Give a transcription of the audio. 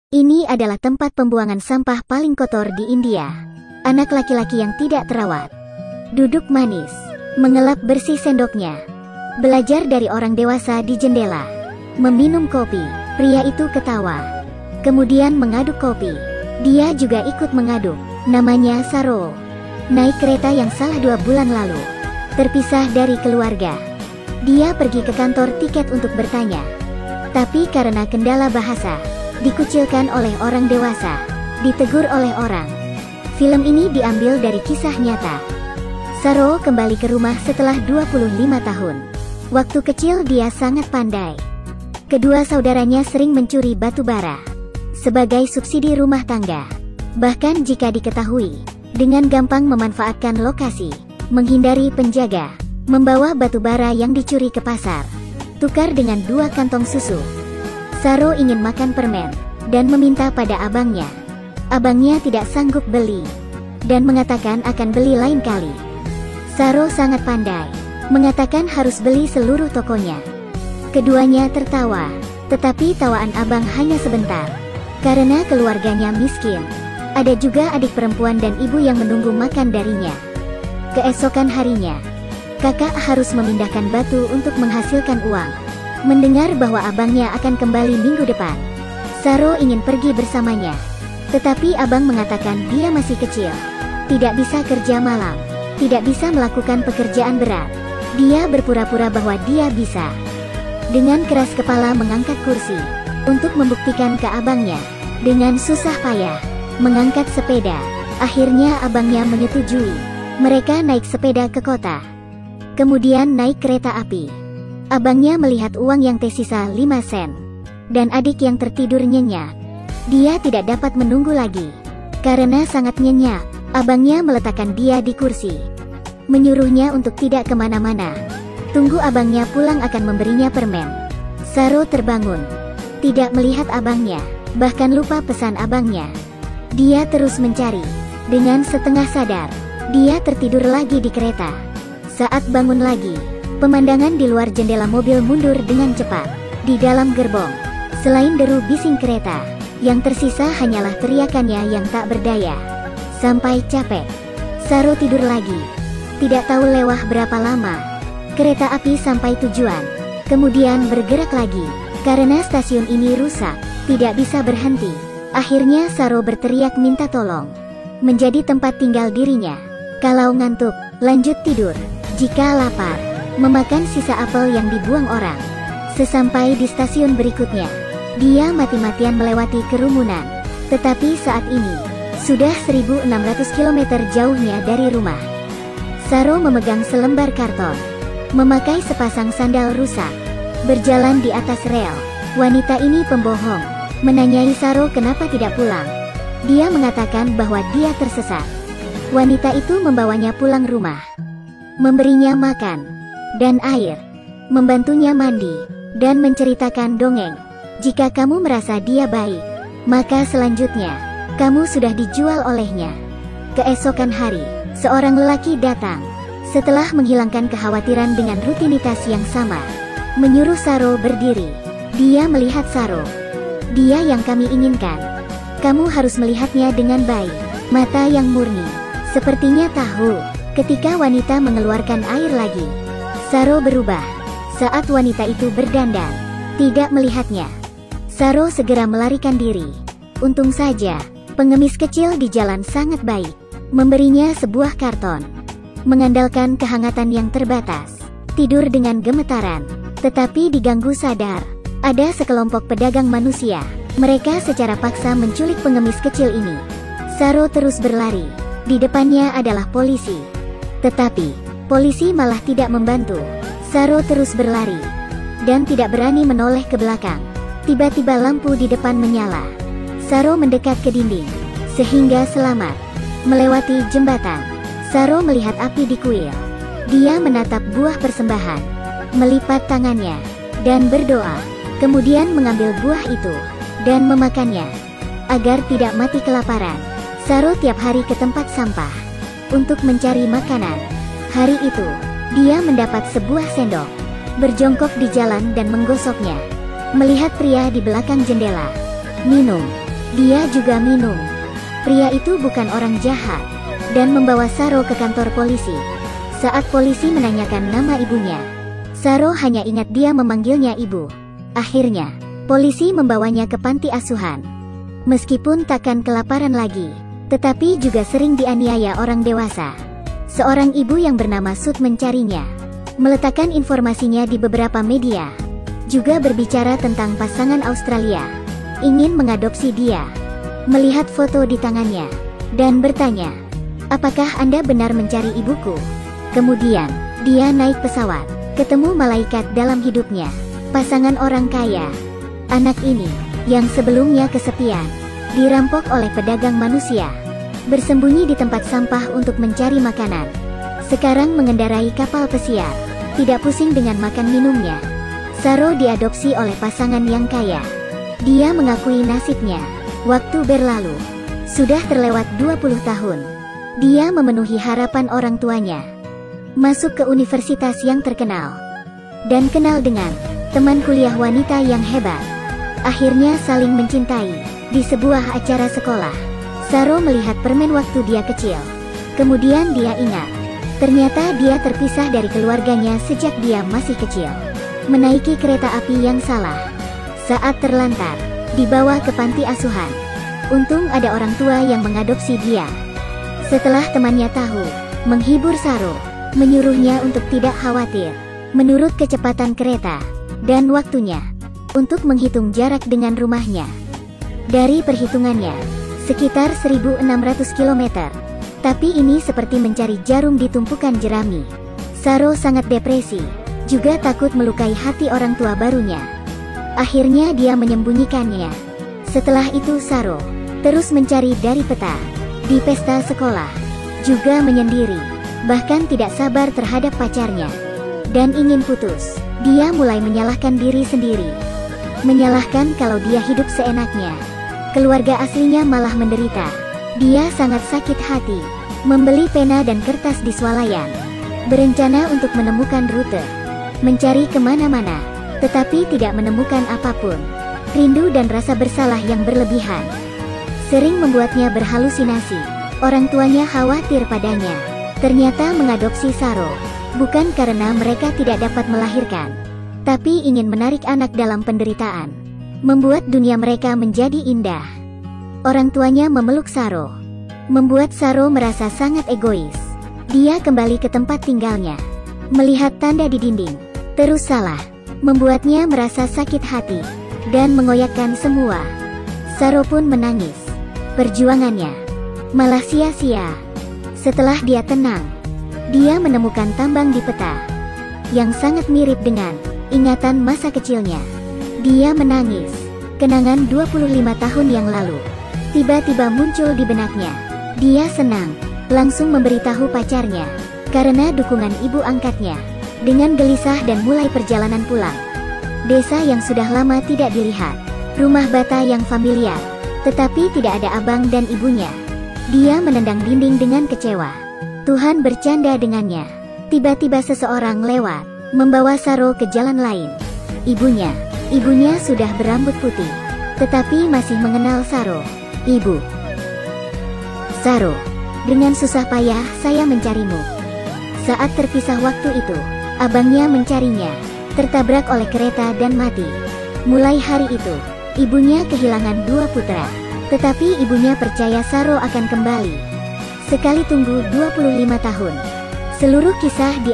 Ini adalah tempat pembuangan sampah paling kotor di India. Anak laki-laki yang tidak terawat. Duduk manis, mengelap bersih sendoknya. Belajar dari orang dewasa di jendela. Meminum kopi, pria itu ketawa. Kemudian mengaduk kopi. Dia juga ikut mengaduk. Namanya Saro. Naik kereta yang salah 2 bulan lalu. Terpisah dari keluarga. Dia pergi ke kantor tiket untuk bertanya. Tapi karena kendala bahasa, dikucilkan oleh orang dewasa, ditegur oleh orang. Film ini diambil dari kisah nyata. Saro kembali ke rumah setelah 25 tahun. Waktu kecil dia sangat pandai. Kedua saudaranya sering mencuri batu bara sebagai subsidi rumah tangga. Bahkan jika diketahui, dengan gampang memanfaatkan lokasi, menghindari penjaga, membawa batu bara yang dicuri ke pasar, tukar dengan 2 kantong susu. Saro ingin makan permen, dan meminta pada abangnya. Abangnya tidak sanggup beli, dan mengatakan akan beli lain kali. Saro sangat pandai, mengatakan harus beli seluruh tokonya. Keduanya tertawa, tetapi tawaan abang hanya sebentar, karena keluarganya miskin. Ada juga adik perempuan dan ibu yang menunggu makan darinya. Keesokan harinya, kakak harus memindahkan batu untuk menghasilkan uang. Mendengar bahwa abangnya akan kembali minggu depan, Saro ingin pergi bersamanya. Tetapi abang mengatakan dia masih kecil, tidak bisa kerja malam, tidak bisa melakukan pekerjaan berat. Dia berpura-pura bahwa dia bisa. Dengan keras kepala mengangkat kursi, untuk membuktikan ke abangnya. Dengan susah payah, mengangkat sepeda. Akhirnya abangnya menyetujui. Mereka naik sepeda ke kota. Kemudian naik kereta api. Abangnya melihat uang yang tersisa 5 sen. Dan adik yang tertidur nyenyak. Dia tidak dapat menunggu lagi. Karena sangat nyenyak, abangnya meletakkan dia di kursi. Menyuruhnya untuk tidak kemana-mana. Tunggu abangnya pulang akan memberinya permen. Saro terbangun. Tidak melihat abangnya, bahkan lupa pesan abangnya. Dia terus mencari. Dengan setengah sadar, dia tertidur lagi di kereta. Saat bangun lagi, pemandangan di luar jendela mobil mundur dengan cepat. Di dalam gerbong, selain deru bising kereta, yang tersisa hanyalah teriakannya yang tak berdaya. Sampai capek, Saro tidur lagi. Tidak tahu lewat berapa lama, kereta api sampai tujuan. Kemudian bergerak lagi, karena stasiun ini rusak, tidak bisa berhenti. Akhirnya Saro berteriak minta tolong. Menjadi tempat tinggal dirinya. Kalau ngantuk, lanjut tidur. Jika lapar, memakan sisa apel yang dibuang orang. Sesampai di stasiun berikutnya, dia mati-matian melewati kerumunan. Tetapi saat ini, sudah 1.600 km jauhnya dari rumah. Saro memegang selembar karton, memakai sepasang sandal rusak, berjalan di atas rel. Wanita ini pembohong, menanyai Saro kenapa tidak pulang. Dia mengatakan bahwa dia tersesat. Wanita itu membawanya pulang rumah, memberinya makan dan air, membantunya mandi, dan menceritakan dongeng. Jika kamu merasa dia baik, maka selanjutnya, kamu sudah dijual olehnya. Keesokan hari, seorang lelaki datang. Setelah menghilangkan kekhawatiran dengan rutinitas yang sama, menyuruh Saro berdiri. Dia melihat Saro. Dia yang kami inginkan. Kamu harus melihatnya dengan baik. Mata yang murni, sepertinya tahu. Ketika wanita mengeluarkan air lagi, Saro berubah. Saat wanita itu berdandan, tidak melihatnya, Saro segera melarikan diri. Untung saja, pengemis kecil di jalan sangat baik, memberinya sebuah karton. Mengandalkan kehangatan yang terbatas, tidur dengan gemetaran, tetapi diganggu sadar. Ada sekelompok pedagang manusia. Mereka secara paksa menculik pengemis kecil ini. Saro terus berlari. Di depannya adalah polisi. Tetapi, polisi malah tidak membantu. Saro terus berlari, dan tidak berani menoleh ke belakang. Tiba-tiba lampu di depan menyala. Saro mendekat ke dinding, sehingga selamat. Melewati jembatan, Saro melihat api di kuil. Dia menatap buah persembahan, melipat tangannya, dan berdoa. Kemudian mengambil buah itu, dan memakannya. Agar tidak mati kelaparan, Saro tiap hari ke tempat sampah, untuk mencari makanan. Hari itu, dia mendapat sebuah sendok. Berjongkok di jalan dan menggosoknya. Melihat pria di belakang jendela. Minum. Dia juga minum. Pria itu bukan orang jahat dan membawa Saro ke kantor polisi. Saat polisi menanyakan nama ibunya, Saro hanya ingat dia memanggilnya ibu. Akhirnya, polisi membawanya ke panti asuhan. Meskipun takkan kelaparan lagi, tetapi juga sering dianiaya orang dewasa. Seorang ibu yang bernama Sud mencarinya, meletakkan informasinya di beberapa media, juga berbicara tentang pasangan Australia, ingin mengadopsi dia, melihat foto di tangannya, dan bertanya, "Apakah Anda benar mencari ibuku?" Kemudian, dia naik pesawat, ketemu malaikat dalam hidupnya, pasangan orang kaya. Anak ini, yang sebelumnya kesepian, dirampok oleh pedagang manusia, bersembunyi di tempat sampah untuk mencari makanan. Sekarang mengendarai kapal pesiar, tidak pusing dengan makan minumnya. Saro diadopsi oleh pasangan yang kaya. Dia mengakui nasibnya. Waktu berlalu. Sudah terlewat 20 tahun. Dia memenuhi harapan orang tuanya. Masuk ke universitas yang terkenal. Dan kenal dengan teman kuliah wanita yang hebat. Akhirnya saling mencintai di sebuah acara sekolah. Saro melihat permen waktu dia kecil. Kemudian dia ingat, ternyata dia terpisah dari keluarganya sejak dia masih kecil. Menaiki kereta api yang salah. Saat terlantar, dibawa ke panti asuhan. Untung ada orang tua yang mengadopsi dia. Setelah temannya tahu, menghibur Saro, menyuruhnya untuk tidak khawatir, menurut kecepatan kereta, dan waktunya, untuk menghitung jarak dengan rumahnya. Dari perhitungannya, sekitar 1.600 km. Tapi ini seperti mencari jarum di tumpukan jerami. Saro sangat depresi, juga takut melukai hati orang tua barunya. Akhirnya dia menyembunyikannya. Setelah itu Saro terus mencari dari peta, di pesta sekolah, juga menyendiri, bahkan tidak sabar terhadap pacarnya, dan ingin putus. Dia mulai menyalahkan diri sendiri, menyalahkan kalau dia hidup seenaknya. Keluarga aslinya malah menderita. Dia sangat sakit hati, membeli pena dan kertas di swalayan, berencana untuk menemukan rute, mencari kemana-mana, tetapi tidak menemukan apapun. Rindu dan rasa bersalah yang berlebihan sering membuatnya berhalusinasi. Orang tuanya khawatir padanya. Ternyata mengadopsi Saro bukan karena mereka tidak dapat melahirkan, tapi ingin menarik anak dalam penderitaan, membuat dunia mereka menjadi indah. Orang tuanya memeluk Saro, membuat Saro merasa sangat egois. Dia kembali ke tempat tinggalnya, melihat tanda di dinding, terus salah, membuatnya merasa sakit hati, dan mengoyakkan semua. Saro pun menangis. Perjuangannya malah sia-sia. Setelah dia tenang, dia menemukan tambang di peta, yang sangat mirip dengan ingatan masa kecilnya. Dia menangis. Kenangan 25 tahun yang lalu tiba-tiba muncul di benaknya. Dia senang, langsung memberitahu pacarnya, karena dukungan ibu angkatnya. Dengan gelisah dan mulai perjalanan pulang. Desa yang sudah lama tidak dilihat. Rumah bata yang familiar, tetapi tidak ada abang dan ibunya. Dia menendang dinding dengan kecewa. Tuhan bercanda dengannya. Tiba-tiba seseorang lewat, membawa Saro ke jalan lain. Ibunya sudah berambut putih, tetapi masih mengenal Saro. "Ibu." "Saro, dengan susah payah saya mencarimu." Saat terpisah waktu itu, abangnya mencarinya, tertabrak oleh kereta dan mati. Mulai hari itu, ibunya kehilangan 2 putra. Tetapi ibunya percaya Saro akan kembali. Sekali tunggu 25 tahun. Seluruh kisah di